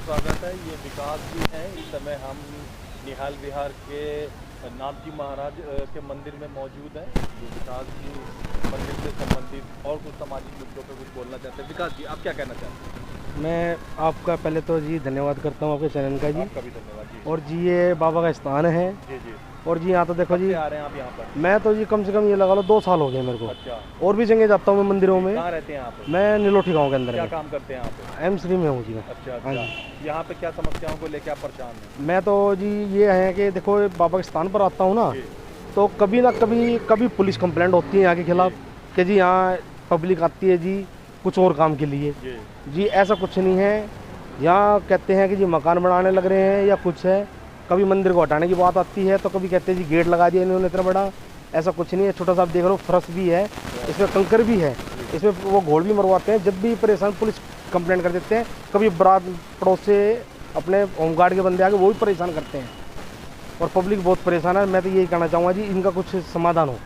स्वागत है। ये विकास जी हैं। इस समय हम निहाल विहार के नाथजी महाराज के मंदिर में मौजूद हैं। जो विकास जी मंदिर से संबंधित और कुछ सामाजिक मुद्दों पर कुछ बोलना चाहते हैं। विकास जी, आप क्या कहना चाहते हैं? मैं आपका पहले तो जी धन्यवाद करता हूँ आपके चैनल का जी। आपका भी धन्यवाद जी। और जी ये बाबा का स्थान है जी जी। और जी यहाँ तो देखो जी, आ रहे हैं आप यहाँ पर? मैं तो जी कम से कम ये लगा लो 2 साल हो गए मेरे को। अच्छा। और भी जगह जाता हूँ मैं मंदिरों में। कहाँ रहते हैं आप? मैं नीलोठी गाँव के अंदर क्या में। काम करते हैं आप? एम3 में हूँ जी मैं। अच्छा हाँ अच्छा। जी। यहाँ पे क्या समस्याओं को लेकर आप परेशान हैं? मैं तो जी ये है कि देखो बाबा के स्थान पर आता हूँ ना, जी तो कभी ना कभी पुलिस कंप्लेंट होती है यहाँ के खिलाफ कि जी यहाँ पब्लिक आती है जी कुछ और काम के लिए। जी जी ऐसा कुछ नहीं है। यहाँ कहते हैं कि जी मकान बनाने लग रहे हैं या कुछ है, कभी मंदिर को हटाने की बात आती है तो कभी कहते हैं जी गेट लगा दिया इन्होंने इतना बड़ा। ऐसा कुछ नहीं है। छोटा सा आप देख लो, फर्श भी है, इसमें कंकर भी है, इसमें वो घोल भी मरवाते हैं। जब भी परेशान पुलिस कंप्लेंट कर देते हैं। कभी बारात पड़ोस से अपने होमगार्ड के बंदे आके वो भी परेशान करते हैं और पब्लिक बहुत परेशान है। मैं तो यही कहना चाहूँगा जी इनका कुछ समाधान हो।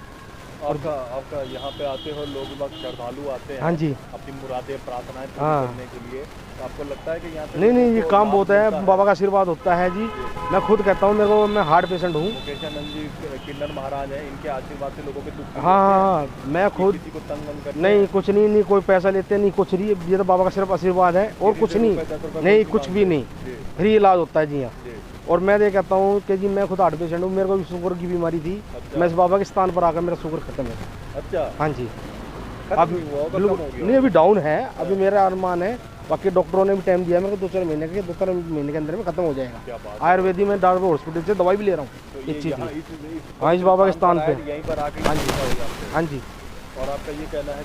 आपका यहाँ पे आते हो लोग वक्त श्रद्धालु आते हैं। हाँ जी। अपनी मुरादें प्रार्थनाएं पूरी हाँ। करने के लिए। तो आपको लगता है कि यहाँ पे नहीं ये काम बहुत है, बाबा का आशीर्वाद होता है जी। मैं खुद कहता हूँ, मेरे को मैं हार्ट पेशेंट हूँ। मुकेशानंद जी किन्नर महाराज हैं, इनके आशीर्वाद से लोगों के दुख दूर होते हैं। हाँ मैं खुद किसी को तंग वंग करते नहीं, हैं? कुछ नहीं कोई पैसा लेते नहीं, कुछ नहीं। ये तो बाबा का सिर्फ आशीर्वाद है और कुछ नहीं। नहीं कुछ भी नहीं, फ्री इलाज होता है जी यहाँ। और मैं ये कहता हूँ कि जी मैं खुद हार्ट पेशेंट हूँ, मेरे को भी शुगर की बीमारी थी। मैं इस बाबा के स्थान पर आकर मेरा शुगर खत्म है। अच्छा। हाँ जी। अब नहीं अभी डाउन है, अभी मेरा अनुमान है। बाकी डॉक्टरों ने भी टाइम दिया मेरे को 2-4 महीने के, 2-4 महीने के अंदर में खत्म हो जाएगा। आयुर्वेदिक में डॉक्टर हॉस्पिटल से दवाई भी ले रहा हूँ इस चीज़ की। हाँ इस बाबा के स्थान पे। यहीं पर आके। हाँ जी हाँ जी। और आपका ये कहना है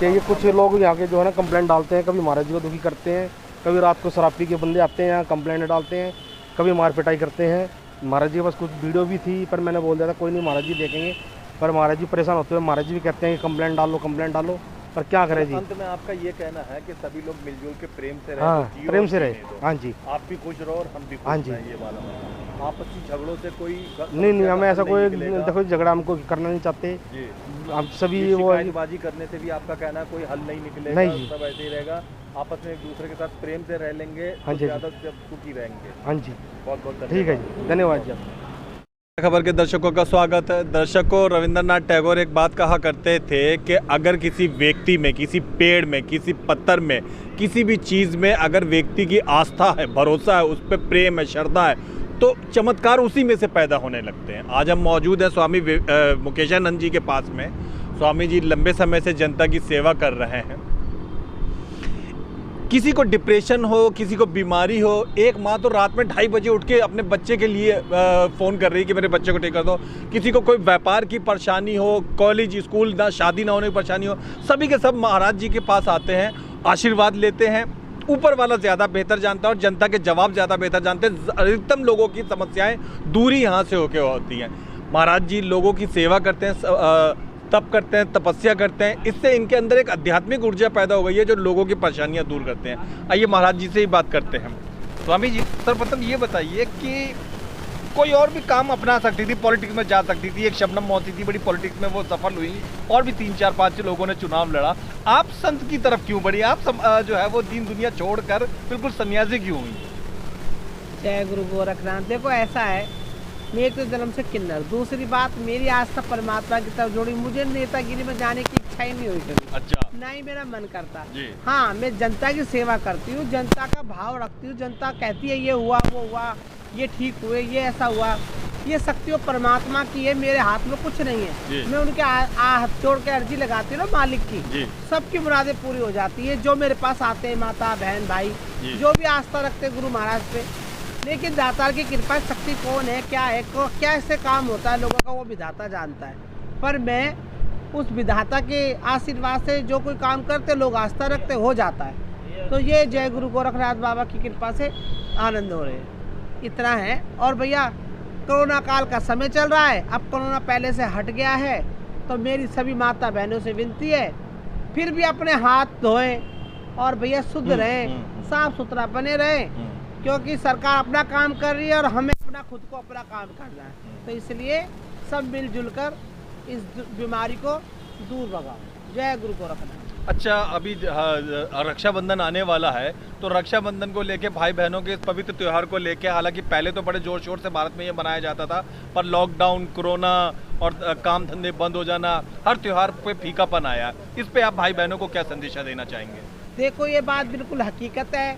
कि ये कुछ लोग यहाँ के जो है ना कंप्लेंट डालते हैं, कभी महाराज जी को दुखी करते हैं, कभी रात को शराब पी के बंदे आते हैं यहाँ कंप्लेंट डालते हैं, कभी मार पिटाई करते हैं। महाराज जी के पास कुछ वीडियो भी थी पर मैंने बोल दिया था कोई नहीं महाराज जी देखेंगे। पर महाराज जी परेशान होते हुए महाराज जी भी कहते हैं कि कंप्लेंट डालो, पर क्या करें जी। अंत में आपका ये कहना है कि सभी लोग मिलजुल के प्रेम से रहे। हाँ तो प्रेम से रहे। हाँ जी। आप भी खुश रहो और हम भी खुश हाँ जी। रहें। ये वाला आपसी झगड़ों से कोई नहीं हमें ऐसा कोई देखो झगड़ा हमको करना नहीं चाहते जी। हम सभी वो शिकायतबाजी करने से भी आपका कहना है कोई हल नहीं निकलेगा। नहीं सब ऐसे ही रहेगा। आपस में एक दूसरे के साथ प्रेम से रह लेंगे। हाँ जी। ज़्यादा सुखी रहेंगे। हाँ जी बहुत बहुत ठीक है जी, धन्यवाद जी। खबर के दर्शकों का स्वागत है। दर्शकों, रविंद्रनाथ टैगोर एक बात कहा करते थे कि अगर किसी व्यक्ति में, किसी पेड़ में, किसी पत्थर में, किसी भी चीज़ में अगर व्यक्ति की आस्था है, भरोसा है, उस पर प्रेम है, श्रद्धा है, तो चमत्कार उसी में से पैदा होने लगते हैं। आज हम मौजूद हैं स्वामी मुकेशानंद जी के पास में। स्वामी जी लंबे समय से जनता की सेवा कर रहे हैं। किसी को डिप्रेशन हो, किसी को बीमारी हो, एक माँ तो रात में 2:30 बजे उठ के अपने बच्चे के लिए फ़ोन कर रही है कि मेरे बच्चे को ठीक कर दो। किसी को कोई व्यापार की परेशानी हो, कॉलेज स्कूल ना शादी ना होने की परेशानी हो, सभी के सब महाराज जी के पास आते हैं, आशीर्वाद लेते हैं। ऊपर वाला ज़्यादा बेहतर जानता है और जनता के जवाब ज़्यादा बेहतर जानते हैं। अधिकतम लोगों की समस्याएँ दूरी यहाँ से होकर होती हैं। महाराज जी लोगों की सेवा करते हैं, तप करते हैं, तपस्या करते हैं। इससे इनके अंदर एक आध्यात्मिक ऊर्जा पैदा हो गई है जो लोगों की परेशानियां दूर करते हैं। आइए महाराज जी से ही बात करते हैं। स्वामी जी, सर्वप्रथम ये बताइए कि कोई और भी काम अपना सकती थी, पॉलिटिक्स में जा सकती थी। एक शबनम मौसी थी, बड़ी पॉलिटिक्स में वो सफल हुई, और भी 3-4-5 लोगों ने चुनाव लड़ा। आप संत की तरफ क्यों बढ़ी? आप जो है वो दीन दुनिया छोड़कर बिल्कुल सन्यासी क्यों हुई? जय गुरु गोरखनाथ। देखो ऐसा है, मैं एक तो जन्म से किन्नर, दूसरी बात मेरी आस्था परमात्मा की तरफ जोड़ी। मुझे नेतागिरी में जाने की इच्छा ही नहीं हुई कभी। अच्छा। ना ही मेरा मन करता जी। हाँ, मैं जनता की सेवा करती हूँ, जनता का भाव रखती हूँ। जनता कहती है ये हुआ, वो हुआ, ये ठीक हुए, ये ऐसा हुआ। ये शक्ति वो परमात्मा की है, मेरे हाथ में कुछ नहीं है। मैं उनके हाथ जोड़ के अर्जी लगाती हूँ ना मालिक की, सबकी मुरादें पूरी हो जाती है। जो मेरे पास आते हैं, माता बहन भाई, जो भी आस्था रखते गुरु महाराज पे। लेकिन दातार की कृपा, शक्ति कौन है, क्या है, क्या इससे काम होता है लोगों का, वो विधाता जानता है। पर मैं उस विधाता के आशीर्वाद से जो कोई काम करते, लोग आस्था रखते, हो जाता है। तो ये जय गुरु गोरखनाथ बाबा की कृपा से आनंद हो रहे हैं, इतना है। और भैया कोरोना काल का समय चल रहा है, अब कोरोना पहले से हट गया है, तो मेरी सभी माता बहनों से विनती है फिर भी अपने हाथ धोएं और भैया शुद्ध रहें, साफ सुथरा बने रहें। क्योंकि सरकार अपना काम कर रही है और हमें अपना खुद को अपना काम करना है। तो इसलिए सब मिलजुल कर इस बीमारी को दूर भगाओ। जय गुरु गोरखनाथ। अच्छा, अभी रक्षाबंधन आने वाला है, तो रक्षाबंधन को लेके, भाई बहनों के इस पवित्र त्योहार को लेके, हालांकि पहले तो बड़े जोर शोर से भारत में ये मनाया जाता था, पर लॉकडाउन, कोरोना और काम धंधे बंद हो जाना, हर त्योहार पे फीकापन आया। इस पे आप भाई बहनों को क्या संदेशा देना चाहेंगे? देखो, ये बात बिल्कुल हकीकत है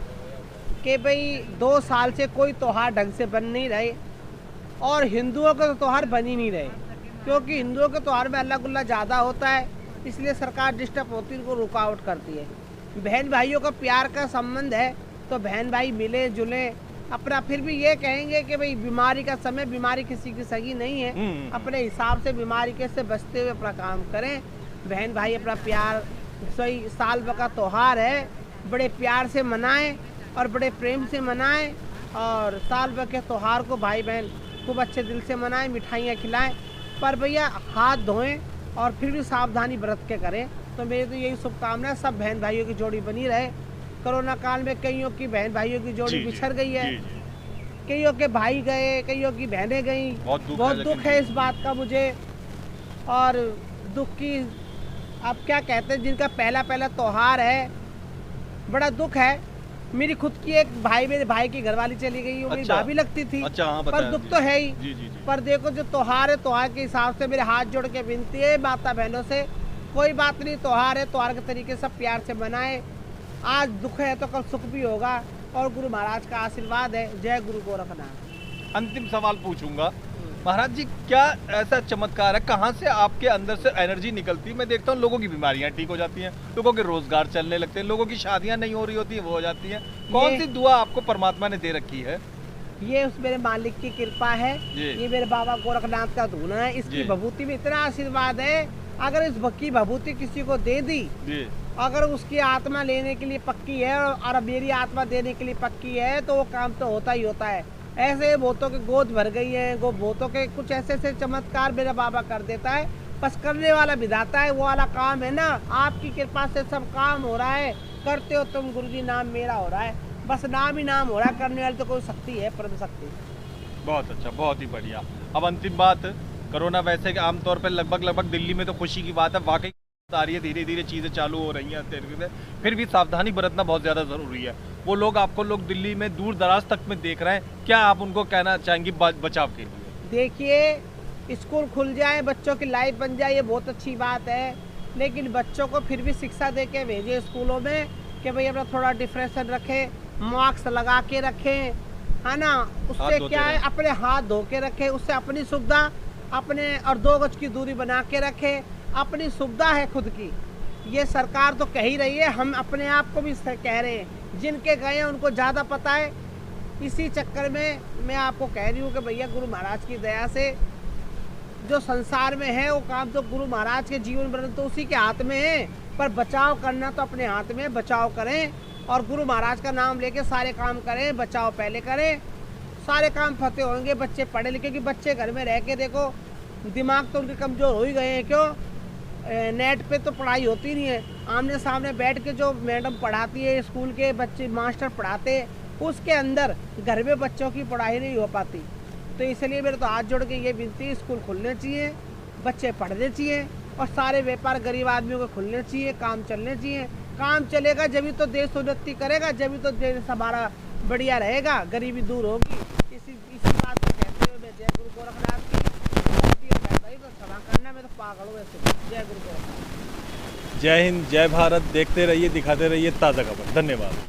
कि भाई 2 साल से कोई त्योहार ढंग से बन नहीं रहे, और हिंदुओं के त्योहार बन ही नहीं रहे, क्योंकि हिंदुओं के त्योहार में अल्लाह गुल्ला ज़्यादा होता है, इसलिए सरकार डिस्टर्ब होती है, उनको रुकावट करती है। बहन भाइयों का प्यार का संबंध है, तो बहन भाई मिले जुले अपना, फिर भी ये कहेंगे कि भाई बीमारी का समय, बीमारी किसी की सगी नहीं है, अपने हिसाब से बीमारी के से बचते हुए अपना काम करें। बहन भाई अपना प्यार, सही साल भर का त्योहार है, बड़े प्यार से मनाएं और बड़े प्रेम से मनाएं, और साल भर के त्योहार को भाई बहन खूब अच्छे दिल से मनाएं, मिठाइयाँ खिलाएं, पर भैया हाथ धोएं और फिर भी सावधानी बरत के करें। तो मेरी तो यही शुभकामना है, सब बहन भाइयों की जोड़ी बनी रहे। कोरोना काल में कईयों की बहन भाइयों की जोड़ी बिछड़ गई है, कईयों के भाई गए, कईयों की बहनें गई, बहुत दुख है इस बात का मुझे। और दुख की अब क्या कहते हैं, जिनका पहला त्योहार है, बड़ा दुख है। मेरी खुद की एक भाई, मेरे भाई की घरवाली चली गई, वो मेरी भाभी लगती थी। अच्छा, हाँ, पर दुख तो है ही। जी। पर देखो, जो त्योहार है, त्योहार के हिसाब से मेरे हाथ जोड़ के विनती है माता बहनों से, कोई बात नहीं, त्योहार है, त्योहार के तरीके से प्यार से मनाए। आज दुख है तो कल सुख भी होगा, और गुरु महाराज का आशीर्वाद है। जय गुरु गोरखनाथ। अंतिम सवाल पूछूंगा, महाराज जी, क्या ऐसा चमत्कार है, कहाँ से आपके अंदर से एनर्जी निकलती है? मैं देखता हूँ लोगों की बीमारियां ठीक हो जाती हैं, लोगों के रोजगार चलने लगते हैं, लोगों की शादियां नहीं हो रही होती हैं, वो हो जाती हैं। कौन सी दुआ आपको परमात्मा ने दे रखी है? ये उस मेरे मालिक की कृपा है, ये मेरे बाबा गोरखनाथ का धूना है। इसकी भभूति में इतना आशीर्वाद है, अगर इस की भभूति किसी को दे दी, अगर उसकी आत्मा लेने के लिए पक्की है और मेरी आत्मा देने के लिए पक्की है, तो वो काम तो होता ही होता है। ऐसे बहुतों के गोद भर गई है, बहुतों के कुछ ऐसे ऐसे चमत्कार मेरा बाबा कर देता है। बस करने वाला विधाता है, वो वाला काम है ना। आपकी कृपा से सब काम हो रहा है, करते हो तुम गुरुजी, नाम मेरा हो रहा है, बस नाम ही नाम हो रहा है। करने वाली तो कोई शक्ति है, परम शक्ति। बहुत अच्छा, बहुत ही बढ़िया। अब अंतिम बात, कोरोना वैसे आमतौर पर लगभग दिल्ली में तो खुशी की बात है, वाकई आ रही है, धीरे धीरे चीज़ें चालू हो रही हैं, फिर भी सावधानी बरतना बहुत ज़्यादा ज़रूरी है। वो लोग आपको दिल्ली में दूर दराज तक में देख रहे हैं, क्या आप उनको कहना चाहेंगी बचाव के लिए? देखिए, स्कूल खुल जाए, बच्चों की लाइफ बन जाए, ये बहुत अच्छी बात है, लेकिन बच्चों को फिर भी शिक्षा दे के भेजे स्कूलों में कि भाई अपना थोड़ा डिफ्रेंशन रखें, मास्क लगा के रखें, है ना। उससे क्या है, अपने हाथ धो के रखें, उससे अपनी सुविधा, अपने और 2 गज की दूरी बना के रखें, अपनी सुविधा है खुद की। ये सरकार तो कह ही रही है, हम अपने आप को भी कह रहे हैं, जिनके गए हैं उनको ज़्यादा पता है। इसी चक्कर में मैं आपको कह रही हूँ कि भैया, गुरु महाराज की दया से जो संसार में है, वो काम तो गुरु महाराज के जीवन मरण तो उसी के हाथ में है, पर बचाव करना तो अपने हाथ में। बचाव करें और गुरु महाराज का नाम लेके सारे काम करें, बचाव पहले करें, सारे काम फतेह होंगे। बच्चे पढ़े लिखे, कि बच्चे घर में रह के देखो, दिमाग तो उनके कमज़ोर हो ही गए हैं। क्यों? नेट पे तो पढ़ाई होती नहीं है, आमने सामने बैठ के जो मैडम पढ़ाती है, स्कूल के बच्चे मास्टर पढ़ाते, उसके अंदर घर में बच्चों की पढ़ाई नहीं हो पाती। तो इसलिए मेरे तो हाथ जोड़ के ये विनती, स्कूल खुलने चाहिए, बच्चे पढ़ने चाहिए, और सारे व्यापार गरीब आदमियों को खुलने चाहिए, काम चलने चाहिए। काम चलेगा जब तो देश उन्नति करेगा, जब तो देश हमारा बढ़िया रहेगा, गरीबी दूर होगी। इसी बात को कहते हुए मैं जय गुरु गोरखनाथ की सभा करना, मैं तो पागल हूँ ऐसे। जय गुरु गोरखनाथ। जय हिंद, जय भारत। देखते रहिए, दिखाते रहिए ताज़ा खबर। धन्यवाद।